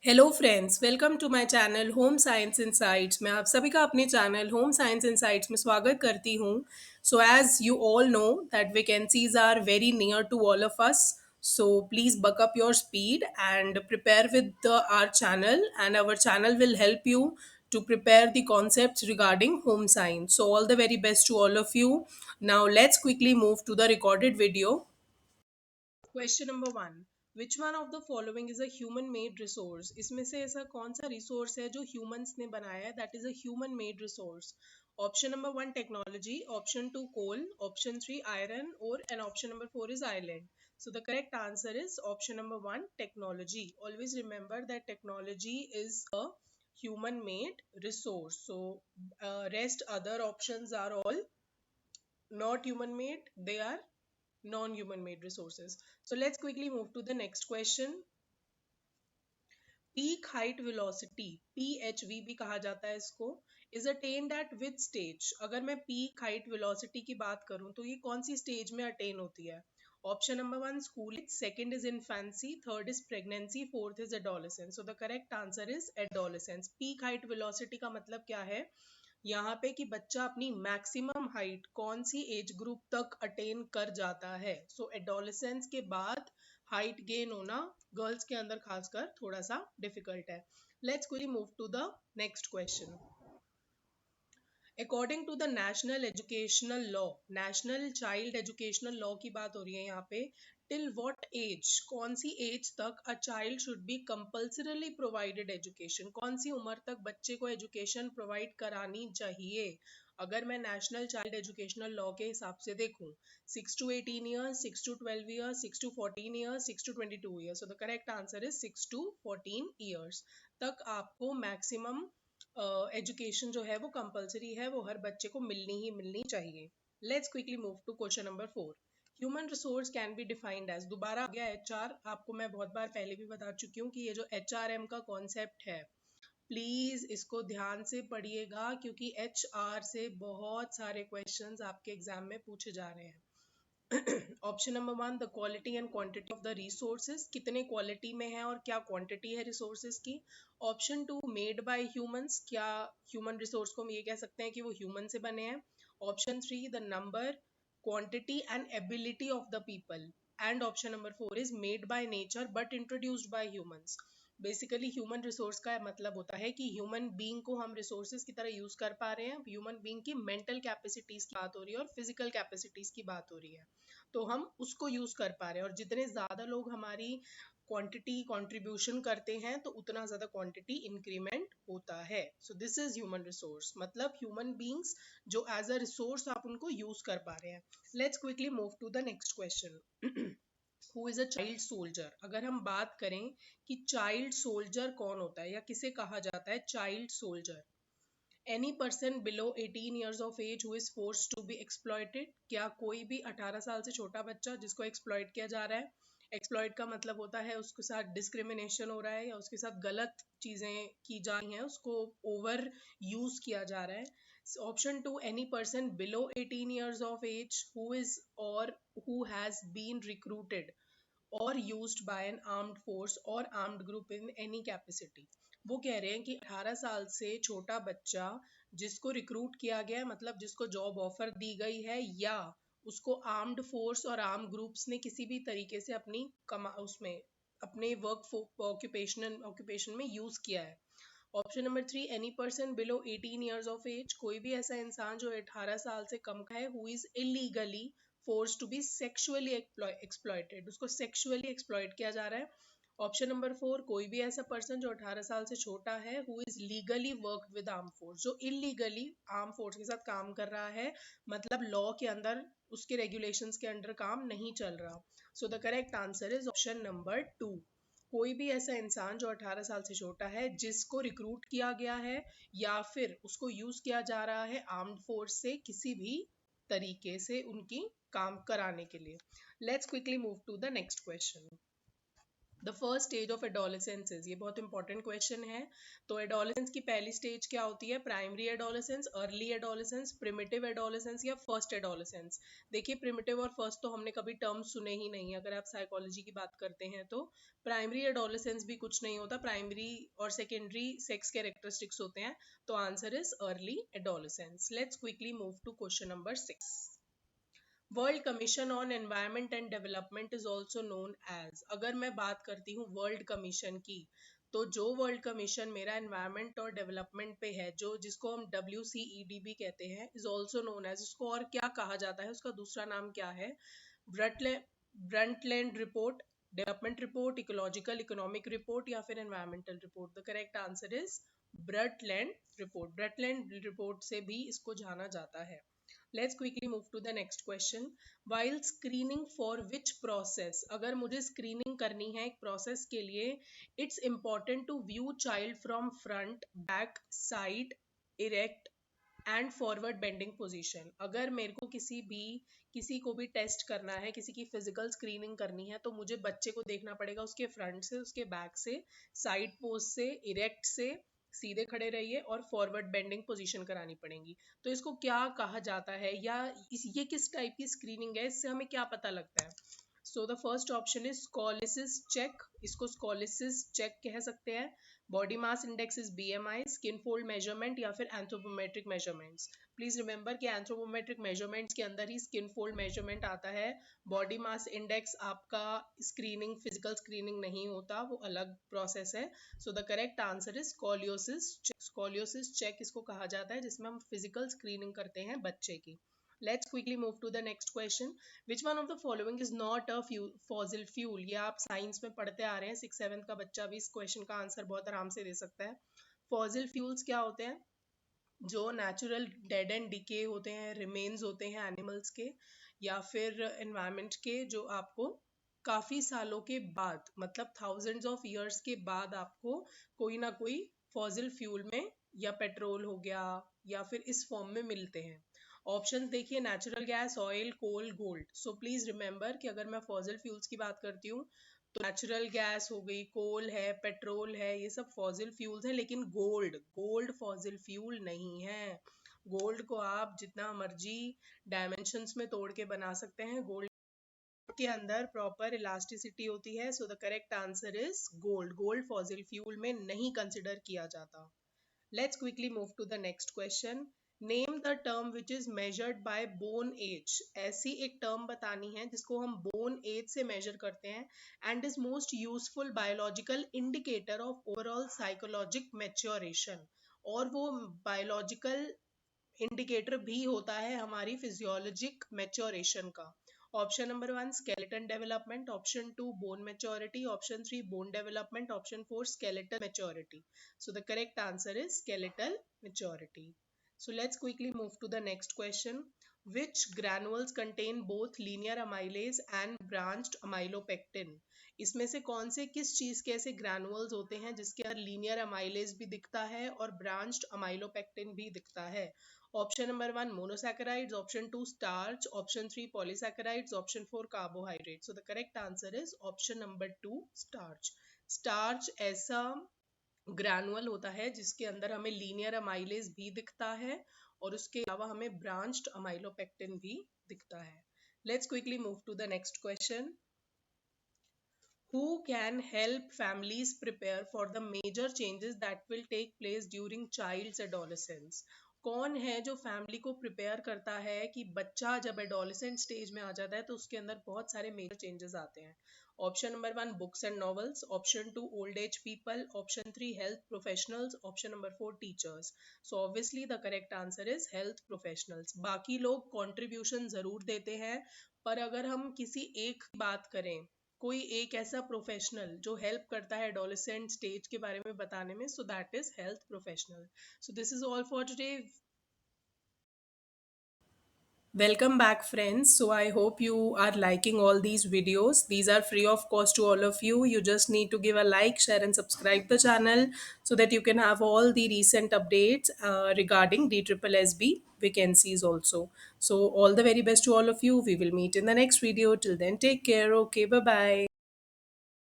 Hello friends, welcome to my channel home science insights. मैं आप सभी का अपने चैनल होम साइंस इनसाइट्स में स्वागत करती हूँ। So as you all know that vacancies are very near to all of us, so please buck up your speed and prepare with our channel, and our channel will help you to prepare the concepts regarding home science. So all the very best to all of you. Now let's quickly move to the recorded video. Question number one, which one of the following is a human made resource? इसमें से ऐसा कौन सा resource है जो humans ने बनाया है, that is a human made resource? Option number one technology, option two coal, option three iron, और and option number four is island. So the correct answer is option number one, technology. Always remember that technology is a human made resource. So rest other options are all not human made, they are non-human made resources. So let's quickly move to the next question. Peak height velocity, PHV भी कहा जाता है इसको, is attained at which stage? अगर मैं peak height velocity की बात करूं तो ये कौन सी स्टेज में अटेन होती है? Option number one school, second is infancy, third is pregnancy, fourth is adolescence. So the correct answer is adolescence. Peak height velocity का मतलब क्या है? यहाँ पे कि बच्चा अपनी मैक्सिमम हाइट कौन सी एज ग्रुप तक अटेन कर जाता है. सो एडोलेसेंस के बाद हाइट गेन होना गर्ल्स के अंदर खासकर थोड़ा सा डिफिकल्ट है. Let's quickly move to the next question. According to the national educational law, national child educational law की बात हो रही है यहाँ पे, टिल व्हाट एज, कौन सी एज तक a child should be compulsorily provided education? कौन सी उम्र तक बच्चे को एजुकेशन प्रोवाइड करानी चाहिए? अगर मैं नेशनल चाइल्ड एजुकेशनल लॉ के हिसाब से देखूं, 6 to 18 years, 6 to 12 years, 6 to 14 years, 6 to 22 years. So the correct answer is 6 to 14 years तक आपको मैक्सिमम एजुकेशन जो है वो कंपलसरी है, वो हर बच्चे को मिलनी ही मिलनी चाहिए. Let's quickly move to question number four. Human resource can be defined as, दोबारा आ गया एचआर. आपको मैं बहुत बार पहले भी बता चुकी हूँ कि ये जो एचआरएम का कॉन्सेप्ट है, प्लीज इसको ध्यान से पढ़िएगा क्योंकि एचआर से बहुत सारे क्वेश्चंस आपके एग्जाम में पूछे जा रहे हैं. Option number one, the quality and quantity of the resources, कितने क्वालिटी में है और क्या क्वांटिटी है रिसोर्सेज की. Option two, made by humans, क्या ह्यूमन रिसोर्स को हम ये कह सकते हैं कि वो ह्यूमन से बने हैं. Option three, the number, quantity and ability of the people. And option number four is made by nature but introduced by humans. Basically human resource का मतलब होता है कि ह्यूमन बीइंग को हम रिसोर्सेज की तरह यूज कर पा रहे हैं. ह्यूमन बीइंग की मेंटल कैपेसिटीज की बात हो रही है और फिजिकल कैपेसिटीज की बात हो रही है, तो हम उसको यूज कर पा रहे हैं. और जितने ज्यादा लोग हमारी क्वांटिटी कंट्रीब्यूशन करते हैं तो उतना ज्यादा क्वांटिटी इंक्रीमेंट होता है. So this is human resource, मतलब ह्यूमन बीइंग्स जो एज अ रिसोर्स आप उनको यूज कर पा रहे हैं. Let's quickly move to the next question. Who is a child soldier? अगर हम बात करें कि चाइल्ड सोल्जर कौन होता है या किसे कहा जाता है child soldier, any person below 18 years of age who is force to be exploited. क्या कोई भी 18 साल से छोटा बच्चा जिसको एक्सप्लॉयट किया जा रहा है, एक्सप्लॉयट का मतलब होता है उसके साथ डिस्क्रिमिनेशन हो रहा है या उसके साथ गलत चीजें की जा रही हैं, उसको ओवर यूज किया जा रहा है. Option two, any person below 18 years of age who is or who has been recruited or used by an armed force or armed group in any capacity. वो कह रहे हैं कि 18 साल से छोटा बच्चा जिसको रिक्रूट किया गया है, मतलब जिसको जॉब ऑफर दी गई है या उसको आर्म्ड फोर्स और आर्म ग्रुप्स ने किसी भी तरीके से अपनी उसमें अपने वर्क ऑक्यूपेशन में यूज किया है. Option number three, any person below 18 years of age, कोई भी ऐसा इंसान जो 18 साल से कम का है, who is illegally force to be sexually exploited, उसको सेक्सुअली एक्सप्लॉयट किया जा रहा है. ऑप्शन नंबर फोर, कोई भी ऐसा पर्सन जो 18 साल से छोटा है who is legally worked with arm force, जो इलीगली आर्म फोर्स के साथ काम कर रहा है, मतलब लॉ के अंदर उसके रेगुलेशंस के अंडर काम नहीं चल रहा. सो the correct answer is option number two, कोई भी ऐसा इंसान जो 18 साल से छोटा है जिसको रिक्रूट किया गया है या फिर उसको यूज किया जा रहा है आर्म्ड फोर्स से किसी भी तरीके से उनकी काम कराने के लिए. Let's quickly move to the next question. The first stage of adolescence is, ये बहुत इंपॉर्टेंट क्वेश्चन है। तो एडोलेसेंस की पहली स्टेज क्या होती है? Primary adolescence, early adolescence, primitive adolescence या फर्स्ट एडोलेसेंस। देखिए प्रिमिटिव और फर्स्ट तो हमने कभी टर्म सुने ही नहीं, अगर आप साइकोलॉजी की बात करते हैं तो। प्राइमरी एडोलेसेंस भी कुछ नहीं होता, प्राइमरी और सेकेंडरी सेक्स कैरेक्टरिस्टिक्स होते हैं। तो answer is early adolescence. Let's quickly move to question number 6। World commission on environment and development is also known as, अगर मैं बात करती हूँ वर्ल्ड कमीशन की, तो जो वर्ल्ड कमीशन मेरा एनवायरनमेंट और डेवलपमेंट पे है, जो जिसको हम WCED भी कहते हैं, इज ऑल्सो नोन एज, उसको और क्या कहा जाता है, उसका दूसरा नाम क्या है? Brundtland report, development report, ecological economic report या फिर environmental report. The correct answer is Brundtland report. Brundtland report से भी इसको जाना जाता है। Let's quickly move to the next question. While screening for which process, अगर मुझे screening करनी है एक process के लिए, it's important to view child from front, back, side, erect and forward bending position. अगर मेरे को किसी को भी टेस्ट करना है, किसी की फिजिकल स्क्रीनिंग करनी है, तो मुझे बच्चे को देखना पड़ेगा उसके फ्रंट से, उसके बैक से, साइड पोज से, इरेक्ट से, सीधे खड़े रहिए और फॉरवर्ड बेंडिंग पोजीशन करानी पड़ेगी। तो इसको क्या कहा जाता है, या ये किस टाइप की स्क्रीनिंग है, इससे हमें क्या पता लगता है? So the first option is scoliosis check, इसको स्कोलिसिस चेक कह सकते हैं। Body mass index is BMI, skin fold measurement या फिर एंथ्रोपोमेट्रिक मेजरमेंट्स। प्लीज रिमेंबर कि एंथ्रोपोमेट्रिक मेजरमेंट्स के अंदर ही स्किन फोल्ड मेजरमेंट आता है। बॉडी मास इंडेक्स आपका स्क्रीनिंग, फिजिकल स्क्रीनिंग नहीं होता, वो अलग प्रोसेस है। So the correct answer is scoliosis. Scoliosis check इसको कहा जाता है जिसमें हम फिजिकल स्क्रीनिंग करते हैं बच्चे की। Let's quickly move to the next question. Which one of the following is not a fossil fuel? ये आप साइंस में पढ़ते आ रहे हैं, 6-7 का बच्चा भी इस क्वेश्चन का आंसर बहुत आराम से दे सकता है। फॉसिल फ्यूल्स क्या होते हैं? जो नेचुरल डेड एंड डिके होते हैं, रिमेन्स होते हैं एनिमल्स के या फिर एनवायरमेंट के, जो आपको काफी सालों के बाद, मतलब थाउजेंड्स ऑफ ईयर्स के बाद आपको कोई ना कोई फॉसिल फ्यूल में, या पेट्रोल हो गया या फिर इस फॉर्म में मिलते हैं। ऑप्शन देखिए, natural gas, oil, coal, gold. So please remember कि अगर मैं फॉसिल फ्यूल्स की बात करती हूँ तो नेचुरल गैस हो गई, कोल है, पेट्रोल है, ये सब फॉसिल फ्यूल्स हैं। लेकिन गोल्ड, गोल्ड फॉसिल फ्यूल नहीं है। गोल्ड को आप जितना मर्जी डायमेंशंस में तोड़ के बना सकते हैं, गोल्ड के अंदर प्रॉपर इलास्टिसिटी होती है। So the correct answer is gold. Gold fossil fuel में नहीं कंसिडर किया जाता। Let's quickly move to the next question. Name the term which is measured by bone age. ऐसी एक term बतानी है जिसको हम bone age से measure करते हैं and is most useful biological indicator of overall psychologic maturation. और वो biological इंडिकेटर भी होता है हमारी फिजियोलॉजिक मैच्योरेशन का। Option number 1 skeleton development, option 2 bone maturity, option 3 bone development, option 4 skeletal maturity. So the correct answer is skeletal maturity. So let's quickly move to the next question. Which granules contain both linear amylase and branched amylopectin? इसमें से कौन से, किस चीज के ऐसे granules होते हैं जिसके अंदर लीनियर अमाइलेज भी दिखता है और ब्रांच्ड अमाइलोपेक्टिन भी दिखता है? Option number 1 monosaccharides, option 2 starch, option 3 polysaccharides, option 4 carbohydrate. So the correct answer is option number 2 starch. Starch ऐसा ग्रैनुअल होता है जिसके अंदर हमें लीनियर अमाइलेज भी दिखता है और उसके अलावा हमें ब्रांच्ड अमाइलोपेक्टिन भी दिखता है। Let's quickly move to the next question. Who can help families prepare for the major changes that will take place during child's adolescence? कौन है जो फैमिली को प्रिपेयर करता है कि बच्चा जब एडोलेसेंट स्टेज में आ जाता है तो उसके अंदर बहुत सारे मेजर चेंजेस आते हैं? Option number 1 books and novels, option 2 old age people, option 3 health professionals, option number 4 teachers. So obviously the correct answer is health professionals. बाकी लोग कॉन्ट्रीब्यूशन जरूर देते हैं, पर अगर हम किसी एक की बात करें, कोई एक ऐसा प्रोफेशनल जो हेल्प करता है एडोलेसेंट स्टेज के बारे में बताने में, so that is health professional. So this is all for today. Welcome back, friends. So I hope you are liking all these videos. These are free of cost to all of you. You just need to give a like, share, and subscribe the channel so that you can have all the recent updates regarding DSSB vacancies also. So all the very best to all of you. We will meet in the next video. Till then, take care. Okay, bye bye.